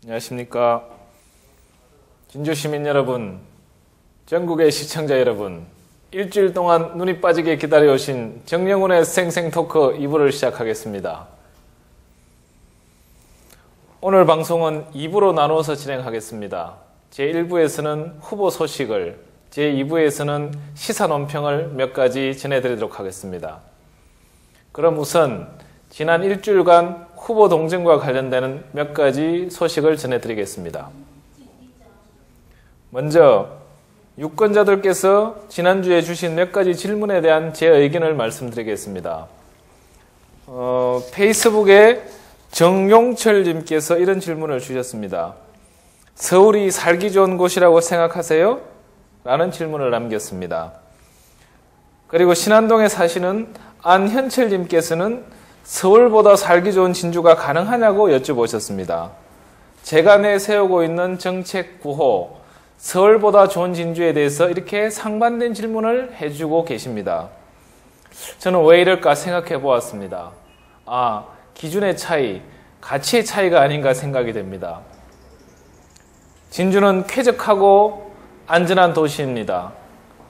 안녕하십니까. 진주 시민 여러분, 전국의 시청자 여러분, 일주일 동안 눈이 빠지게 기다려오신 정영훈의 생생토크 2부를 시작하겠습니다. 오늘 방송은 2부로 나누어서 진행하겠습니다. 제1부에서는 후보 소식을, 제2부에서는 시사 논평을 몇 가지 전해드리도록 하겠습니다. 그럼 우선 지난 일주일간 후보 동정과 관련되는 몇 가지 소식을 전해드리겠습니다. 먼저 유권자들께서 지난주에 주신 몇 가지 질문에 대한 제 의견을 말씀드리겠습니다. 페이스북에 정용철님께서 이런 질문을 주셨습니다. 서울이 살기 좋은 곳이라고 생각하세요? 라는 질문을 남겼습니다. 그리고 신안동에 사시는 안현철님께서는 서울보다 살기 좋은 진주가 가능하냐고 여쭤보셨습니다. 제가 내세우고 있는 정책 9호, 서울보다 좋은 진주에 대해서 이렇게 상반된 질문을 해주고 계십니다. 저는 왜 이럴까 생각해 보았습니다. 기준의 차이, 가치의 차이가 아닌가 생각이 됩니다. 진주는 쾌적하고 안전한 도시입니다.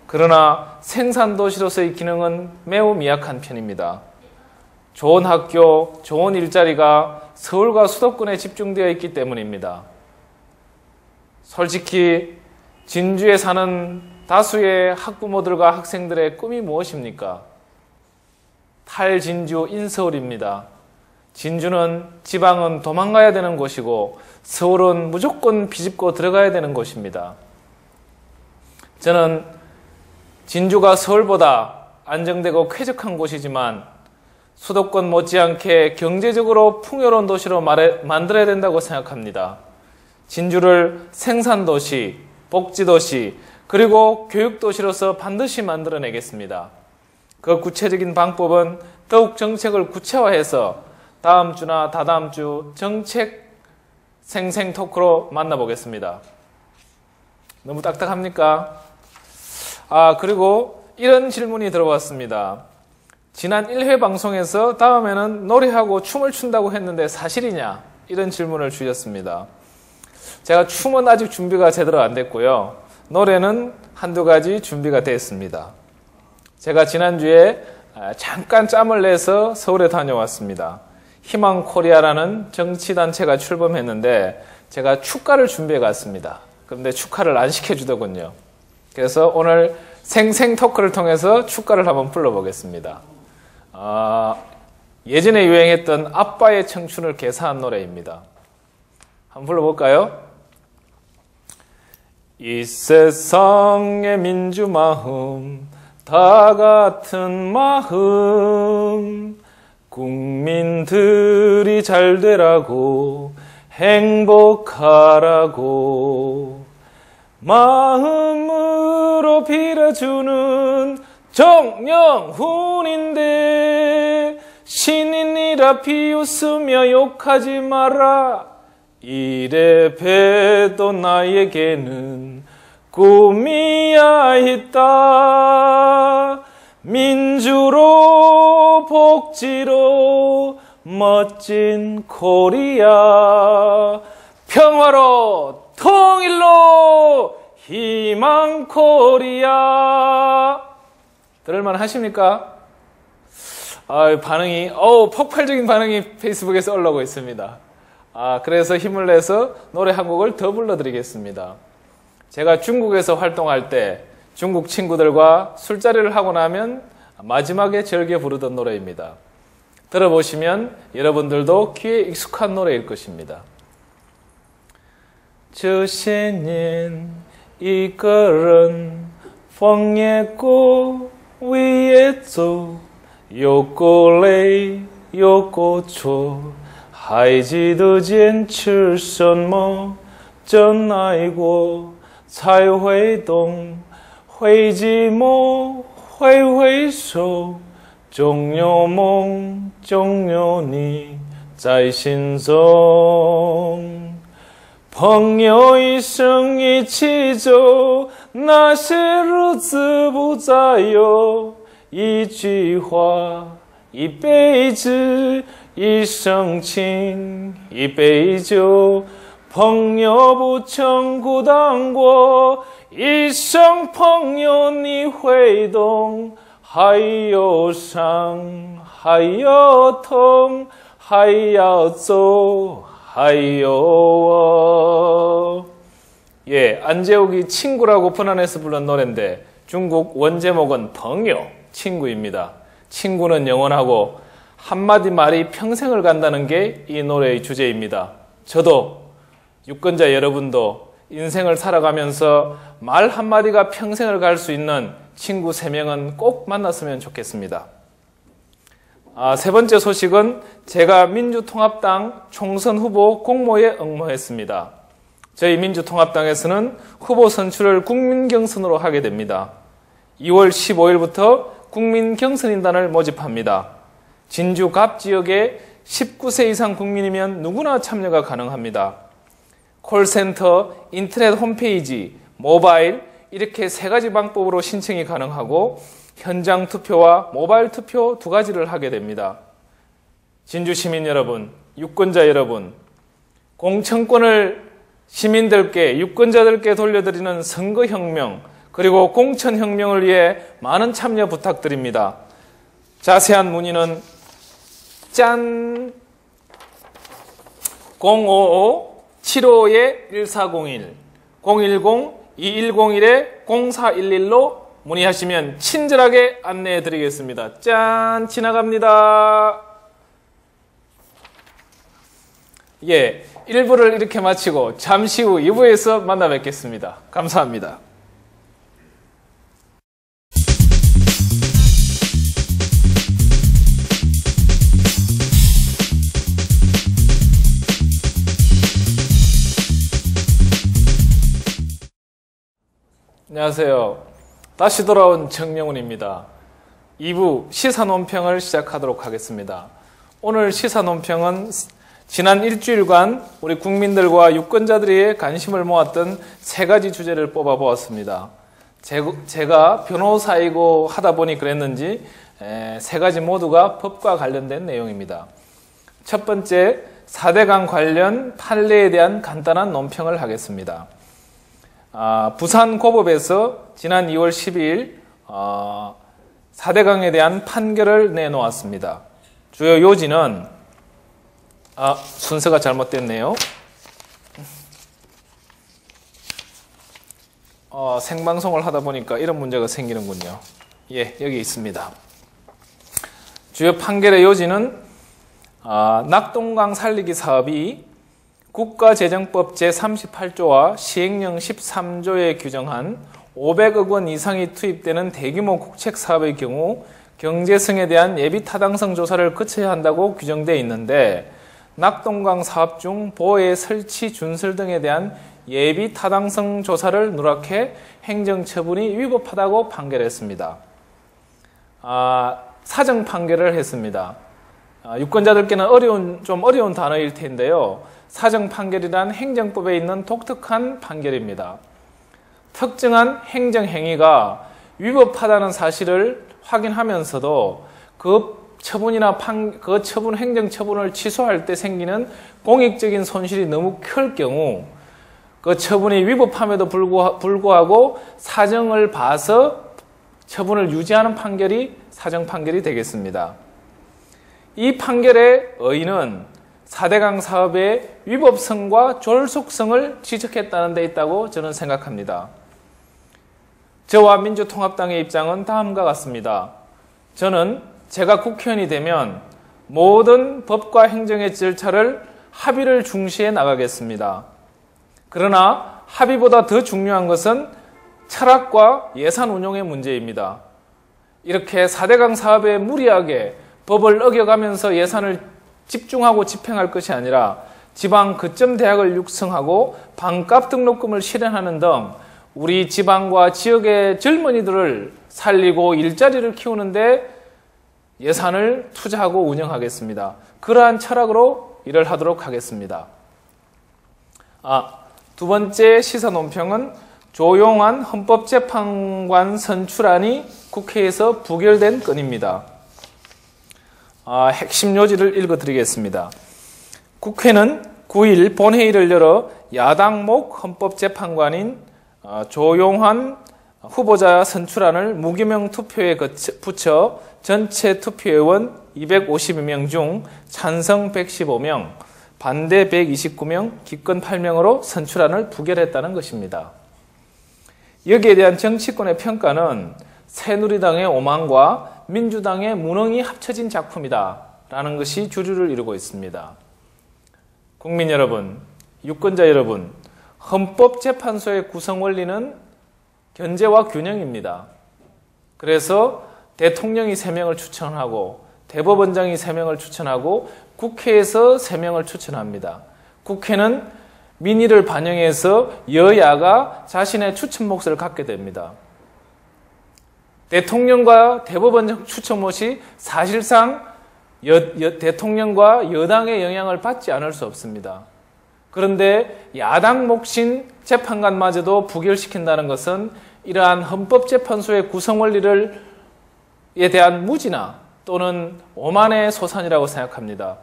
그러나 생산도시로서의 기능은 매우 미약한 편입니다. 좋은 학교, 좋은 일자리가 서울과 수도권에 집중되어 있기 때문입니다. 솔직히 진주에 사는 다수의 학부모들과 학생들의 꿈이 무엇입니까? 탈진주 인서울입니다. 진주는 지방은 도망가야 되는 곳이고 서울은 무조건 비집고 들어가야 되는 곳입니다. 저는 진주가 서울보다 안정되고 쾌적한 곳이지만 수도권 못지않게 경제적으로 풍요로운 도시로 만들어야 된다고 생각합니다. 진주를 생산도시, 복지도시, 그리고 교육도시로서 반드시 만들어내겠습니다. 그 구체적인 방법은 더욱 정책을 구체화해서 다음 주나 다다음 주 정책 생생토크로 만나보겠습니다. 너무 딱딱합니까? 그리고 이런 질문이 들어왔습니다. 지난 1회 방송에서 다음에는 노래하고 춤을 춘다고 했는데 사실이냐? 이런 질문을 주셨습니다. 제가 춤은 아직 준비가 제대로 안 됐고요. 노래는 한두 가지 준비가 됐습니다. 제가 지난주에 잠깐 짬을 내서 서울에 다녀왔습니다. 희망코리아라는 정치단체가 출범했는데 제가 축가를 준비해 갔습니다. 그런데 축가를 안 시켜주더군요. 그래서 오늘 생생토크를 통해서 축가를 한번 불러보겠습니다. 예전에 유행했던 아빠의 청춘을 개사한 노래입니다. 한번 불러볼까요? 이 세상의 민주 마음 다 같은 마음 국민들이 잘 되라고 행복하라고 마음으로 빌어주는 정영훈인데 신인이라 비웃으며 욕하지 마라. 이래 봬도 나에게는 꿈이야 있다. 민주로 복지로 멋진 코리아 평화로 통일로 희망 코리아. 들을만 하십니까? 반응이, 폭발적인 반응이 페이스북에서 올라오고 있습니다. 그래서 힘을 내서 노래 한 곡을 더 불러드리겠습니다. 제가 중국에서 활동할 때 중국 친구들과 술자리를 하고 나면 마지막에 즐겨 부르던 노래입니다. 들어보시면 여러분들도 귀에 익숙한 노래일 것입니다. 这些年一个人风也过雨也走有过累有过错还记得坚持什么真爱过才会懂会寂寞会回首总有梦总有你在心中朋友一生一起走那些日子不再有一句话一辈子一生情一杯酒朋友不成 구당고一生 朋友你 회동 还有伤还有痛还要走还有我 예, 안재욱이 친구라고 편안해서 부른 노래인데 중국 원제목은 朋友 친구입니다. 친구는 영원하고 한마디 말이 평생을 간다는 게 이 노래의 주제입니다. 저도 유권자 여러분도 인생을 살아가면서 말 한마디가 평생을 갈 수 있는 친구 3명은 꼭 만났으면 좋겠습니다. 세 번째 소식은 제가 민주통합당 총선 후보 공모에 응모했습니다. 저희 민주통합당에서는 후보 선출을 국민경선으로 하게 됩니다. 2월 15일부터 국민경선인단을 모집합니다. 진주 갑 지역에 19세 이상 국민이면 누구나 참여가 가능합니다. 콜센터, 인터넷 홈페이지, 모바일 이렇게 3가지 방법으로 신청이 가능하고 현장 투표와 모바일 투표 2가지를 하게 됩니다. 진주 시민 여러분, 유권자 여러분, 공천권을 시민들께, 유권자들께 돌려드리는 선거혁명 그리고 공천혁명을 위해 많은 참여 부탁드립니다. 자세한 문의는 짠 055-752-1401 010-2101-0411로 문의하시면 친절하게 안내해 드리겠습니다. 짠! 지나갑니다. 예, 1부를 이렇게 마치고 잠시 후 2부에서 만나 뵙겠습니다. 감사합니다. 안녕하세요. 다시 돌아온 정명훈입니다. 2부 시사논평을 시작하도록 하겠습니다. 오늘 시사논평은 지난 일주일간 우리 국민들과 유권자들이 관심을 모았던 3가지 주제를 뽑아보았습니다. 제가 변호사이고 하다 보니 그랬는지 3가지 모두가 법과 관련된 내용입니다. 첫 번째, 4대강 관련 판례에 대한 간단한 논평을 하겠습니다. 부산 고법에서 지난 2월 12일 4대강에 대한 판결을 내놓았습니다. 주요 요지는 순서가 잘못됐네요. 생방송을 하다 보니까 이런 문제가 생기는군요. 예, 여기 있습니다. 주요 판결의 요지는 낙동강 살리기 사업이 국가재정법 제38조와 시행령 13조에 규정한 500억 원 이상이 투입되는 대규모 국책 사업의 경우 경제성에 대한 예비타당성 조사를 거쳐야 한다고 규정되어 있는데 낙동강 사업 중 보해, 설치, 준설 등에 대한 예비타당성 조사를 누락해 행정처분이 위법하다고 판결했습니다. 사정 판결을 했습니다. 유권자들께는 좀 어려운 단어일 텐데요. 사정 판결이란 행정법에 있는 독특한 판결입니다. 특정한 행정행위가 위법하다는 사실을 확인하면서도 그 처분 행정처분을 취소할 때 생기는 공익적인 손실이 너무 클 경우 그 처분이 위법함에도 불구하고 사정을 봐서 처분을 유지하는 판결이 사정 판결이 되겠습니다. 이 판결의 의의는 4대강 사업의 위법성과 졸속성을 지적했다는 데 있다고 저는 생각합니다. 저와 민주통합당의 입장은 다음과 같습니다. 저는 제가 국회의원이 되면 모든 법과 행정의 절차를 합의를 중시해 나가겠습니다. 그러나 합의보다 더 중요한 것은 철학과 예산 운용의 문제입니다. 이렇게 4대강 사업에 무리하게 법을 어겨가면서 예산을 집중하고 집행할 것이 아니라 지방 거점 대학을 육성하고 반값 등록금을 실현하는 등 우리 지방과 지역의 젊은이들을 살리고 일자리를 키우는데 예산을 투자하고 운영하겠습니다. 그러한 철학으로 일을 하도록 하겠습니다. 두 번째 시사 논평은 조용한 헌법재판관 선출안이 국회에서 부결된 건입니다. 핵심 요지를 읽어드리겠습니다. 국회는 9일 본회의를 열어 야당목 헌법재판관인 조용환 후보자 선출안을 무기명 투표에 붙여 전체 투표회원 252명 중 찬성 115명, 반대 129명, 기권 8명으로 선출안을 부결했다는 것입니다. 여기에 대한 정치권의 평가는 새누리당의 오만과 민주당의 무능이 합쳐진 작품이다 라는 것이 주류를 이루고 있습니다. 국민 여러분, 유권자 여러분, 헌법재판소의 구성 원리는 견제와 균형입니다. 그래서 대통령이 3명을 추천하고 대법원장이 3명을 추천하고 국회에서 3명을 추천합니다. 국회는 민의를 반영해서 여야가 자신의 추천 몫을 갖게 됩니다. 대통령과 대법원장 추천 몫이 사실상 대통령과 여당의 영향을 받지 않을 수 없습니다. 그런데 야당 몫인 재판관마저도 부결시킨다는 것은 이러한 헌법재판소의 구성 원리에 대한 무지나 또는 오만의 소산이라고 생각합니다.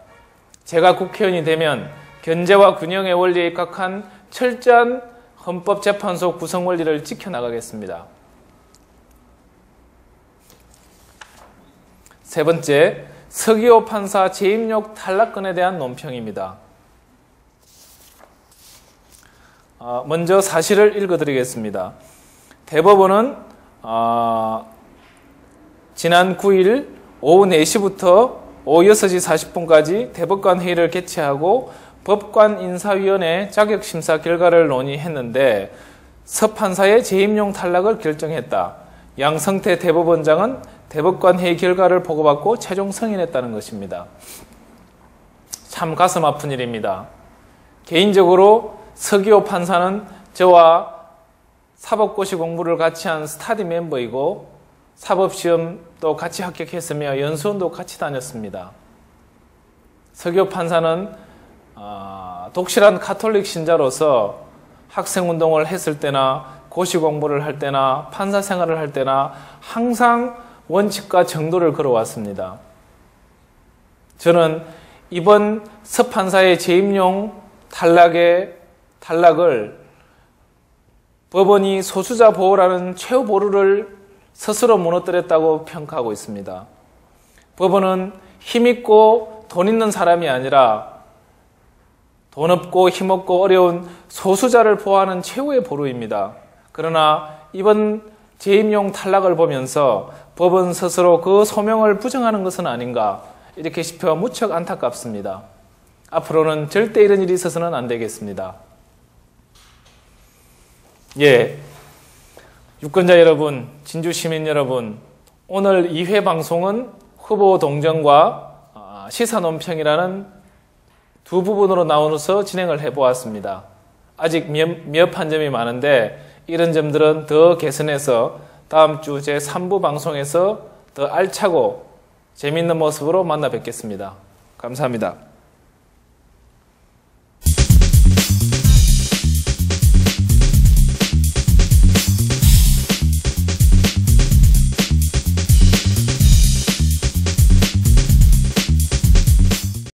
제가 국회의원이 되면 견제와 균형의 원리에 입각한 철저한 헌법재판소 구성 원리를 지켜나가겠습니다. 세 번째, 서기호 판사 재임용 탈락건에 대한 논평입니다. 먼저 사실을 읽어드리겠습니다. 대법원은 지난 9일 오후 4시부터 오후 6시 40분까지 대법관 회의를 개최하고 법관인사위원회 자격심사 결과를 논의했는데 서 판사의 재임용 탈락을 결정했다. 양성태 대법원장은 대법관 회의 결과를 보고받고 최종 승인했다는 것입니다. 참 가슴 아픈 일입니다. 개인적으로 서기호 판사는 저와 사법고시 공부를 같이 한 스타디 멤버이고 사법시험도 같이 합격했으며 연수원도 같이 다녔습니다. 서기호 판사는 독실한 가톨릭 신자로서 학생운동을 했을 때나 고시 공부를 할 때나 판사 생활을 할 때나 항상 원칙과 정도를 걸어왔습니다. 저는 이번 서 판사의 재임용 탈락을 법원이 소수자 보호라는 최후 보루를 스스로 무너뜨렸다고 평가하고 있습니다. 법원은 힘있고 돈 있는 사람이 아니라 돈 없고 힘없고 어려운 소수자를 보호하는 최후의 보루입니다. 그러나 이번 재임용 탈락을 보면서 법원 스스로 그 소명을 부정하는 것은 아닌가 이렇게 싶어 무척 안타깝습니다. 앞으로는 절대 이런 일이 있어서는 안 되겠습니다. 유권자 여러분, 진주 시민 여러분, 오늘 2회 방송은 후보 동정과 시사 논평이라는 두 부분으로 나누어서 진행을 해보았습니다. 아직 미흡한 점이 많은데 이런 점들은 더 개선해서 다음 주 제3부 방송에서 더 알차고 재미있는 모습으로 만나 뵙겠습니다. 감사합니다.